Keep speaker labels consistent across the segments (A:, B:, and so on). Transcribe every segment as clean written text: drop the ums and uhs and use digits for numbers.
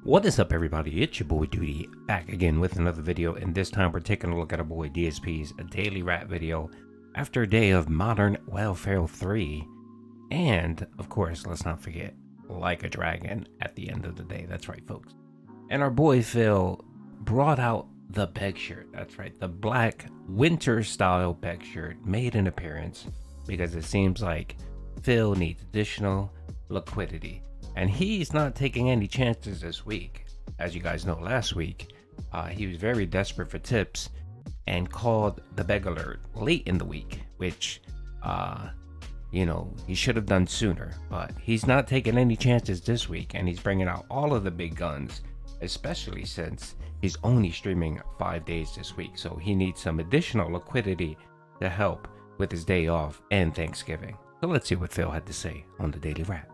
A: What is up, everybody? It's your boy Duty back again with another video, and this time we're taking a look at our boy DSP's daily rap video after a day of Modern Welfare 3. And of course, let's not forget Like a Dragon at the end of the day. That's right, folks. And our boy Phil brought out the beg shirt. That's right, the black winter style beg shirt made an appearance because it seems like Phil needs additional liquidity. And he's not taking any chances this week. As you guys know, last week, he was very desperate for tips and called the beg alert late in the week, which, he should have done sooner. But he's not taking any chances this week, and he's bringing out all of the big guns, especially since he's only streaming 5 days this week. So he needs some additional liquidity to help with his day off and Thanksgiving. So let's see what Phil had to say on the Daily Wrap.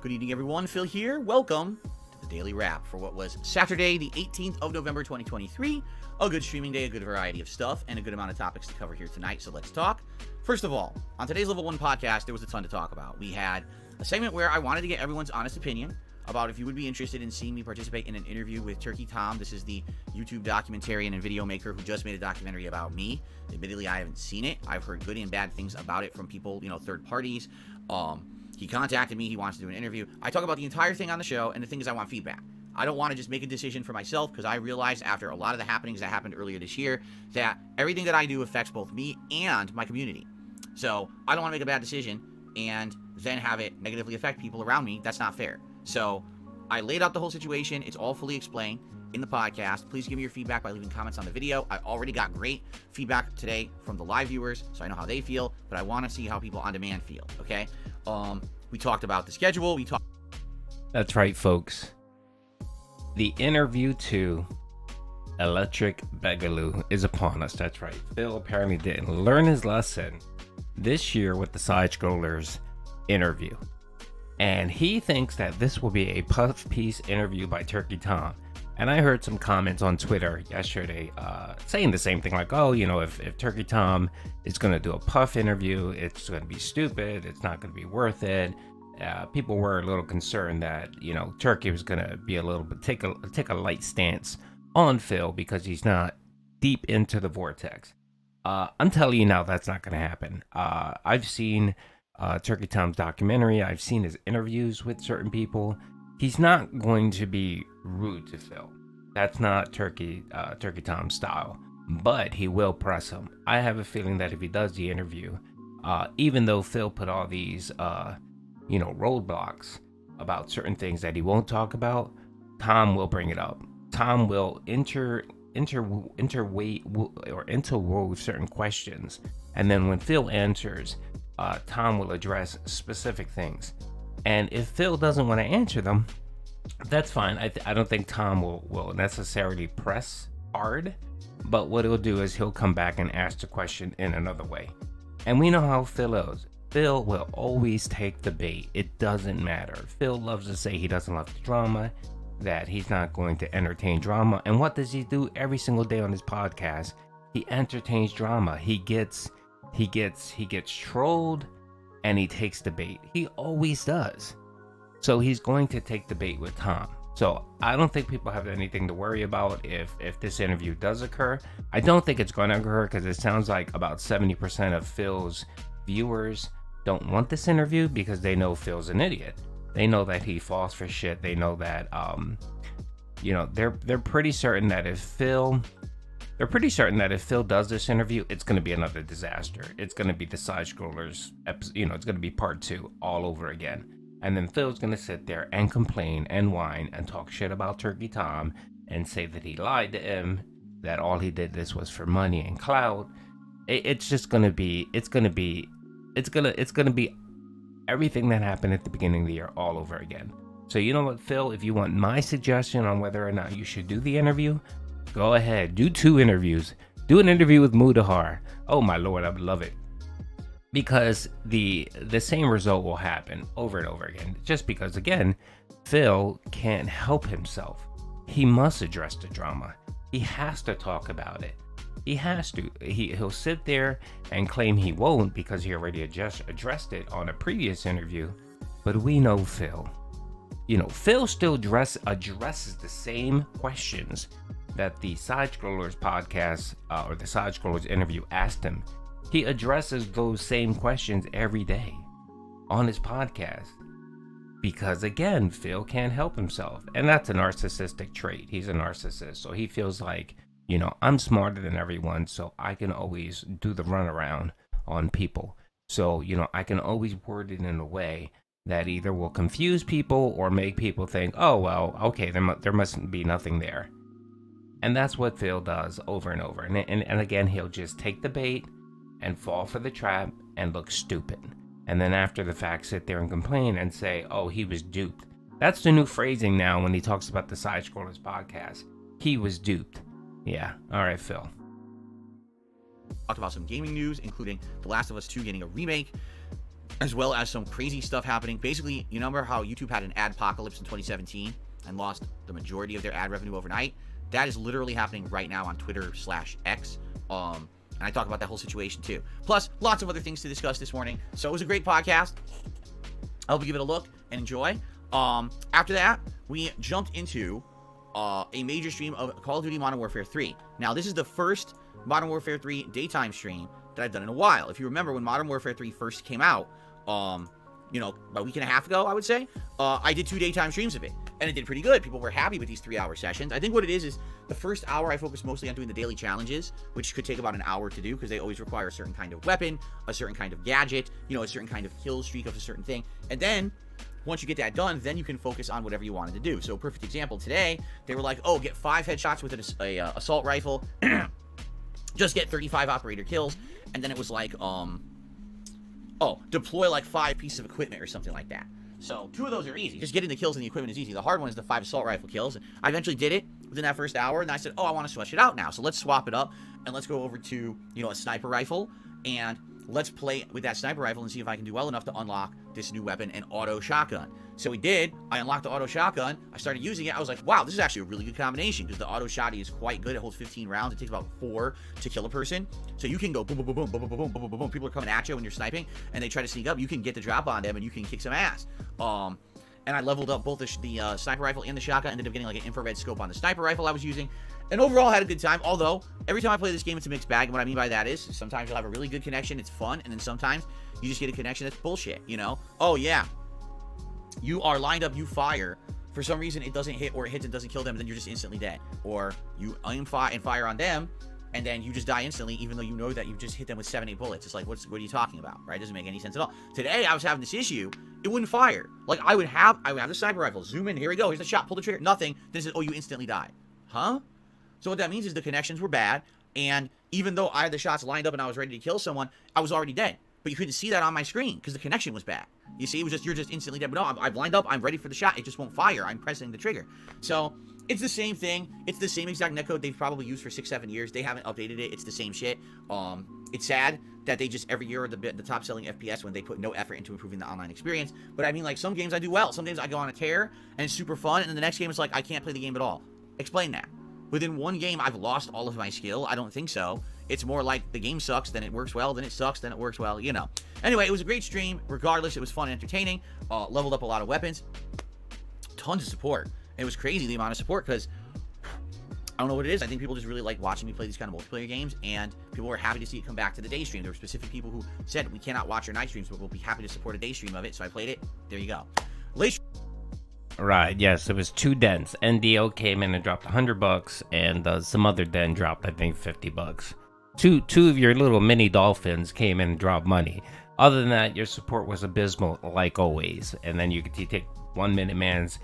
B: Good evening, everyone. Phil here. Welcome to the Daily Wrap for what was Saturday, the 18th of November, 2023. A good streaming day, a good variety of stuff, and a good amount of topics to cover here tonight, so let's talk. First of all, on today's Level 1 podcast, there was a ton to talk about. We had a segment where I wanted to get everyone's honest opinion about if you would be interested in seeing me participate in an interview with Turkey Tom. This is the YouTube documentarian and video maker who just made a documentary about me. Admittedly, I haven't seen it. I've heard good and bad things about it from people, third parties. He contacted me. He wants to do an interview. I talk about the entire thing on the show, and the thing is I want feedback. I don't want to just make a decision for myself because I realized after a lot of the happenings that happened earlier this year that everything that I do affects both me and my community. So I don't want to make a bad decision and then have it negatively affect people around me. That's not fair. So I laid out the whole situation. It's all fully explained in the podcast. Please give me your feedback by leaving comments on the video. I already got great feedback today from the live viewers, so I know how they feel, but I want to see how people on demand feel, okay? We talked about the schedule.
A: That's right, folks. The interview to Electric Beggaloo is upon us. That's right. Phil apparently didn't learn his lesson this year with the side scrollers interview. And he thinks that this will be a puff piece interview by Turkey Tom. And I heard some comments on Twitter yesterday saying the same thing, like, if Turkey Tom is going to do a puff interview, it's going to be stupid. It's not going to be worth it. People were a little concerned that, Turkey was going to be a little bit, take a light stance on Phil because he's not deep into the vortex. I'm telling you now, that's not going to happen. I've seen Turkey Tom's documentary. I've seen his interviews with certain people. He's not going to be rude to Phil. That's not Turkey Tom's style. But he will press him. I have a feeling that if he does the interview, even though Phil put all these, roadblocks about certain things that he won't talk about, Tom will bring it up. Tom will interweave certain questions, and then when Phil answers, Tom will address specific things. And if Phil doesn't want to answer them, that's fine. I don't think Tom will necessarily press hard, but what he'll do is he'll come back and ask the question in another way. And we know how Phil is. Phil will always take the bait. It doesn't matter. Phil loves to say he doesn't love the drama, that he's not going to entertain drama. And what does he do every single day on his podcast? He entertains drama. He gets trolled, and he takes the bait. He always does. So he's going to take the bait with Tom. So I don't think people have anything to worry about if this interview does occur. I don't think it's going to occur because it sounds like about 70% of Phil's viewers don't want this interview because they know Phil's an idiot. They know that he falls for shit. They know that they're pretty certain that if Phil does this interview, it's going to be another disaster. It's going to be the side scrollers episode, it's going to be part 2 all over again. And then Phil's going to sit there and complain and whine and talk shit about Turkey Tom and say that he lied to him, that all he did this was for money and clout. It's going to be everything that happened at the beginning of the year all over again. So you know what, Phil, if you want my suggestion on whether or not you should do the interview, go ahead, do 2 interviews. Do an interview with Mudahar. Oh my lord, I would love it. Because the same result will happen over and over again. Just because, again, Phil can't help himself. He must address the drama. He has to talk about it. He has to. He'll sit there and claim he won't because he already addressed it on a previous interview. But we know Phil. Phil still addresses the same questions that the Side Scrollers podcast or the Side Scrollers interview asked him. He addresses those same questions every day on his podcast. Because again, Phil can't help himself. And that's a narcissistic trait. He's a narcissist. So he feels like, I'm smarter than everyone, so I can always do the runaround on people. So, I can always word it in a way that either will confuse people or make people think, oh, well, okay, there must be nothing there. And that's what Phil does over and over. And again, he'll just take the bait and fall for the trap and look stupid. And then after the fact, sit there and complain and say, oh, he was duped. That's the new phrasing now when he talks about the Side Scrollers podcast. He was duped. Yeah. All right, Phil.
B: Talked about some gaming news, including The Last of Us 2 getting a remake, as well as some crazy stuff happening. Basically, you remember how YouTube had an adpocalypse in 2017 and lost the majority of their ad revenue overnight? That is literally happening right now on Twitter/X. And I talk about that whole situation too. Plus, lots of other things to discuss this morning. So it was a great podcast. I hope you give it a look and enjoy. After that, we jumped into a major stream of Call of Duty Modern Warfare 3. Now, this is the first Modern Warfare 3 daytime stream that I've done in a while. If you remember when Modern Warfare 3 first came out, about a week and a half ago, I would say, I did 2 daytime streams of it, and it did pretty good. People were happy with these 3-hour sessions. I think what it is the first hour I focused mostly on doing the daily challenges, which could take about an hour to do because they always require a certain kind of weapon, a certain kind of gadget, a certain kind of kill streak of a certain thing. And then once you get that done, then you can focus on whatever you wanted to do. So perfect example, today, they were like, oh, get 5 headshots with an assault rifle, just get 35 operator kills, and then it was like, deploy like 5 pieces of equipment or something like that. So 2 of those are easy. Just getting the kills and the equipment is easy. The hard one is the 5 assault rifle kills. I eventually did it within that first hour, and I said, I want to switch it out now. So let's swap it up, and let's go over to, a sniper rifle, and let's play with that sniper rifle and see if I can do well enough to unlock this new weapon, an auto shotgun. So we did. I unlocked the auto shotgun. I started using it. I was like, wow, this is actually a really good combination because the auto shotty is quite good. It holds 15 rounds. It takes about 4 to kill a person. So you can go boom, boom, boom, boom, boom, boom, boom, boom, boom, boom. People are coming at you when you're sniping, and they try to sneak up. You can get the drop on them, and you can kick some ass. And I leveled up both the sniper rifle and the shotgun. Ended up getting like an infrared scope on the sniper rifle I was using. And overall, I had a good time. Although, every time I play this game, it's a mixed bag. And what I mean by that is, sometimes you'll have a really good connection. It's fun. And then sometimes you just get a connection that's bullshit, Oh, yeah. You are lined up, you fire. For some reason, it doesn't hit, or it hits and doesn't kill them. And then you're just instantly dead. Or you aim and fire on them, and then you just die instantly, even though you know that you just hit them with 7-8 bullets. It's like, what are you talking about, right? It doesn't make any sense at all. Today, I was having this issue. It wouldn't fire. Like, I would have the sniper rifle. Zoom in. Here we go. Here's the shot. Pull the trigger. Nothing. Then it says, you instantly die. Huh? So what that means is the connections were bad, and even though I had the shots lined up and I was ready to kill someone, I was already dead. But you couldn't see that on my screen because the connection was bad. You see, you're just instantly dead. But no, I've lined up. I'm ready for the shot. It just won't fire. I'm pressing the trigger. So it's the same thing. It's the same exact netcode they've probably used for 6-7 years. They haven't updated it. It's the same shit. It's sad that they just every year are the top selling FPS when they put no effort into improving the online experience. But I mean, like, some games I do well. Some games I go on a tear and it's super fun, and then the next game is like, I can't play the game at all. Explain that. Within one game, I've lost all of my skill. I don't think so. It's more like the game sucks, then it works well, then it sucks, then it works well, Anyway, it was a great stream. Regardless, it was fun and entertaining. Leveled up a lot of weapons. Tons of support. It was crazy, the amount of support, because I don't know what it is. I think people just really like watching me play these kind of multiplayer games, and people were happy to see it come back to the day stream. There were specific people who said, we cannot watch your night streams, but we'll be happy to support a day stream of it. So I played it. There you go. Late
A: Right, yes, it was 2 dens. NDO came in and dropped $100, and some other den dropped, I think, $50. Two of your little mini dolphins came in and dropped money. Other than that, your support was abysmal, like always. And then you could take 1 Minute Man's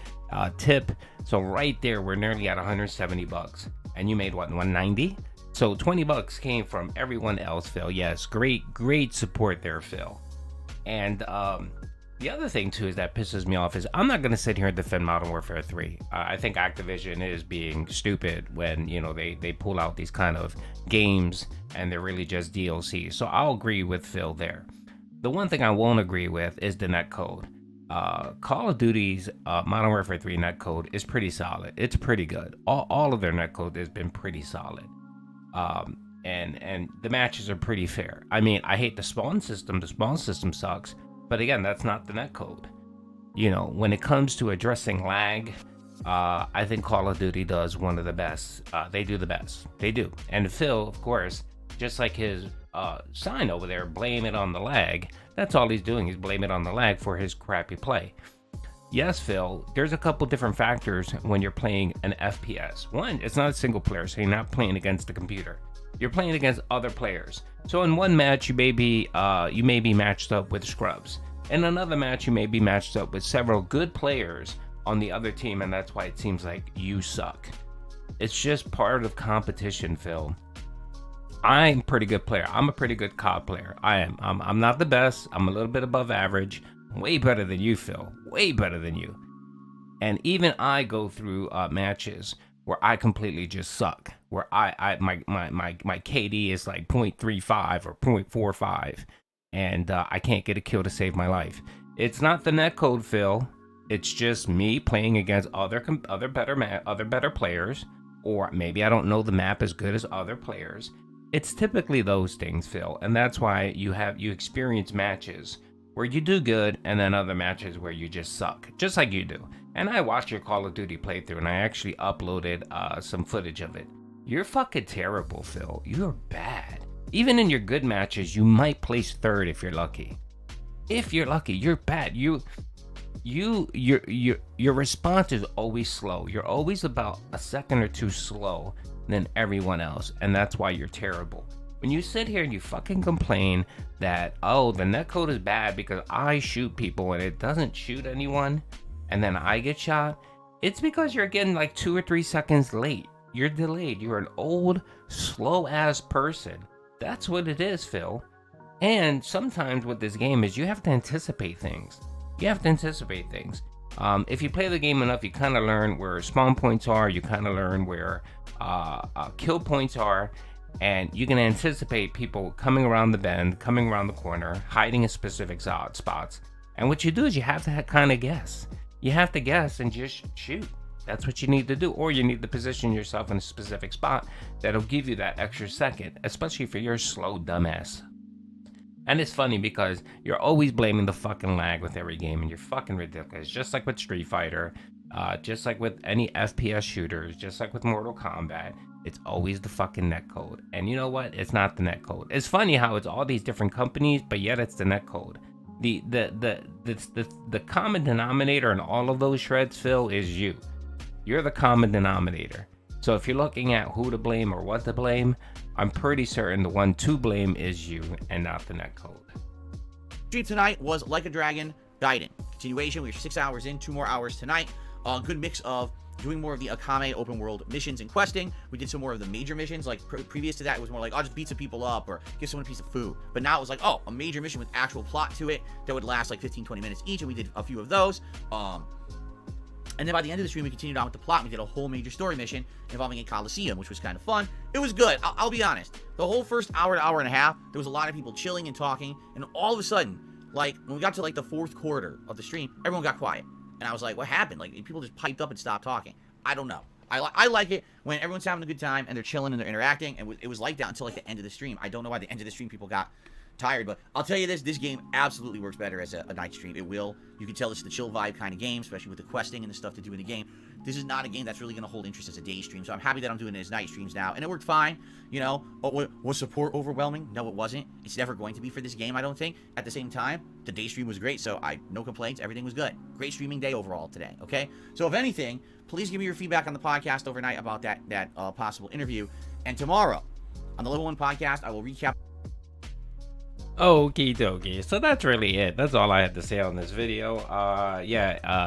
A: tip. So right there, we're nearly at $170, and you made what, $190? So $20 came from everyone else, Phil. Yes, great support there, Phil. And the other thing, too, is that pisses me off is I'm not going to sit here and defend Modern Warfare 3. I think Activision is being stupid when, they pull out these kind of games and they're really just DLC. So I'll agree with Phil there. The one thing I won't agree with is the netcode. Call of Duty's Modern Warfare 3 netcode is pretty solid. It's pretty good. All of their netcode has been pretty solid. And the matches are pretty fair. I mean, I hate the spawn system. The spawn system sucks. But again, that's not the netcode. you know, when it comes to addressing lag, I think Call of Duty does one of the best. They do the best. They do. And Phil, of course, just like his sign over there, blame it on the lag. That's all he's doing. He's blaming it on the lag for his crappy play. Yes, Phil, there's a couple different factors when you're playing an FPS. One, it's not a single player, so you're not playing against the computer. You're playing against other players. So in one match, you may be matched up with scrubs. In another match, you may be matched up with several good players on the other team, and that's why it seems like you suck. It's just part of competition, Phil. I'm a pretty good player. I'm a pretty good COD player. I am. I'm not the best. I'm a little bit above average. Way better than you, Phil. Way better than you. And even I go through matches where I completely just suck. Where my KD is like 0.35 or 0.45, and I can't get a kill to save my life. It's not the netcode, Phil. It's just me playing against other better players, or maybe I don't know the map as good as other players. It's typically those things, Phil, and that's why you experience matches where you do good, and then other matches where you just suck, just like you do. And I watched your Call of Duty playthrough, and I actually uploaded some footage of it. You're fucking terrible, Phil. You're bad. Even in your good matches, you might place third if you're lucky. If you're lucky, you're bad. Your response is always slow. You're always about a second or two slow than everyone else, and that's why you're terrible. When you sit here and you fucking complain that, oh, the netcode is bad because I shoot people and it doesn't shoot anyone, and then I get shot, it's because you're getting like 2 or 3 seconds late. You're delayed. You're an old, slow-ass person. That's what it is, Phil. And sometimes with this game is you have to anticipate things. You have to anticipate things. If you play the game enough, you kind of learn where spawn points are. You kind of learn where kill points are. And you can anticipate people coming around the bend, coming around the corner, hiding in specific spots. And what you do is you have to kind of guess. You have to guess and just shoot. That's what you need to do. Or you need to position yourself in a specific spot that'll give you that extra second, especially for your slow dumbass. And it's funny because you're always blaming the fucking lag with every game, and you're fucking ridiculous. Just like with Street Fighter, just like with any FPS shooters, just like with Mortal Kombat. It's always the fucking netcode. And you know what? It's not the netcode. It's funny how it's all these different companies, but yet it's the netcode. The common denominator in all of those shreds, Phil, is you. You're the common denominator. So if you're looking at who to blame or what to blame, I'm pretty certain the one to blame is you and not the netcode.
B: Stream tonight was Like a Dragon Gaiden. Continuation, we're 6 hours in, 2 more hours tonight. Good mix of doing more of the Akame open world missions and questing. We did some more of the major missions. Like previous to that, it was more like, I'll just beat some people up or give someone a piece of food. But now it was like, oh, a major mission with actual plot to it that would last like 15-20 minutes each, and we did a few of those. And then by the end of the stream, we continued on with the plot. We did a whole major story mission involving a Coliseum, which was kind of fun. It was good. I'll be honest. The whole first hour to hour and a half, there was a lot of people chilling and talking. And all of a sudden, like when we got to like the 4th quarter of the stream, everyone got quiet. And I was like, what happened? Like people just piped up and stopped talking. I don't know. I like it when everyone's having a good time and they're chilling and they're interacting. And it was like that until like the end of the stream. I don't know why the end of the stream people got tired, but I'll tell you this game absolutely works better as a night stream. It will. You can tell it's the chill vibe kind of game, especially with the questing and the stuff to do in the game. This is not a game that's really going to hold interest as a day stream, so I'm happy that I'm doing it as night streams now, and it worked fine. You know, was support overwhelming? No, it wasn't. It's never going to be for this game, I don't think. At the same time, the day stream was great, so no complaints. Everything was good. Great streaming day overall today, okay? So if anything, please give me your feedback on the podcast overnight about that possible interview, and tomorrow on the Level 1 podcast, I will recap.
A: Okie dokie, so that's really it. That's all I had to say on this video.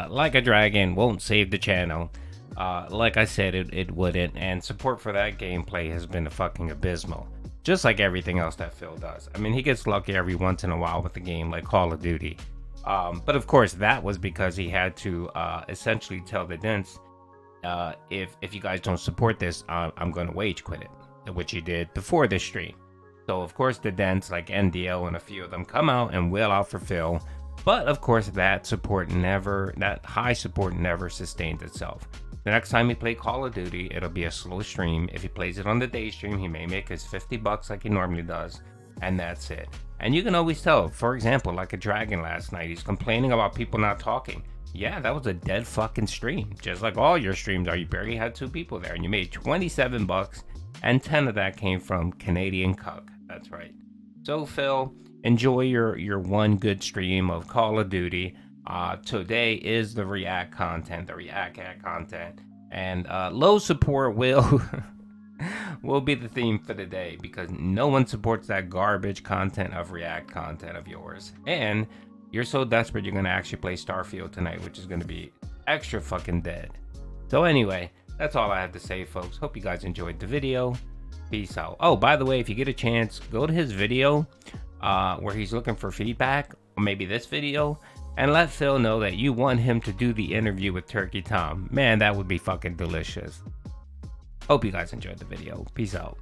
A: Like a Dragon won't save the channel. Like I said, it wouldn't, and support for that gameplay has been fucking abysmal. Just like everything else that Phil does. I mean, he gets lucky every once in a while with a game like Call of Duty. But of course, that was because he had to essentially tell the Dents, if you guys don't support this, I'm going to wage quit it, which he did before this stream. So of course the Dents like NDL and a few of them come out and wail out for Phil, but of course that high support never sustained itself. The next time he play Call of Duty, it'll be a slow stream. If he plays it on the day stream, he may make his $50 like he normally does, and that's it. And you can always tell, for example, like a Dragon last night, he's complaining about people not talking. yeah, that was a dead fucking stream. Just like all your streams are. You barely had 2 people there and you made 27 bucks and 10 of that came from Canadian Cuck. That's right. So Phil, enjoy your one good stream of Call of Duty. Today is the React content, the React content. And low support will be the theme for the day because no one supports that garbage content of React content of yours. And you're so desperate you're gonna actually play Starfield tonight, which is gonna be extra fucking dead. So anyway, that's all I have to say, folks. Hope you guys enjoyed the video. Peace out. Oh, by the way, if you get a chance, go to his video where he's looking for feedback, or maybe this video, and let Phil know that you want him to do the interview with Turkey Tom. Man, that would be fucking delicious. Hope you guys enjoyed the video. Peace out.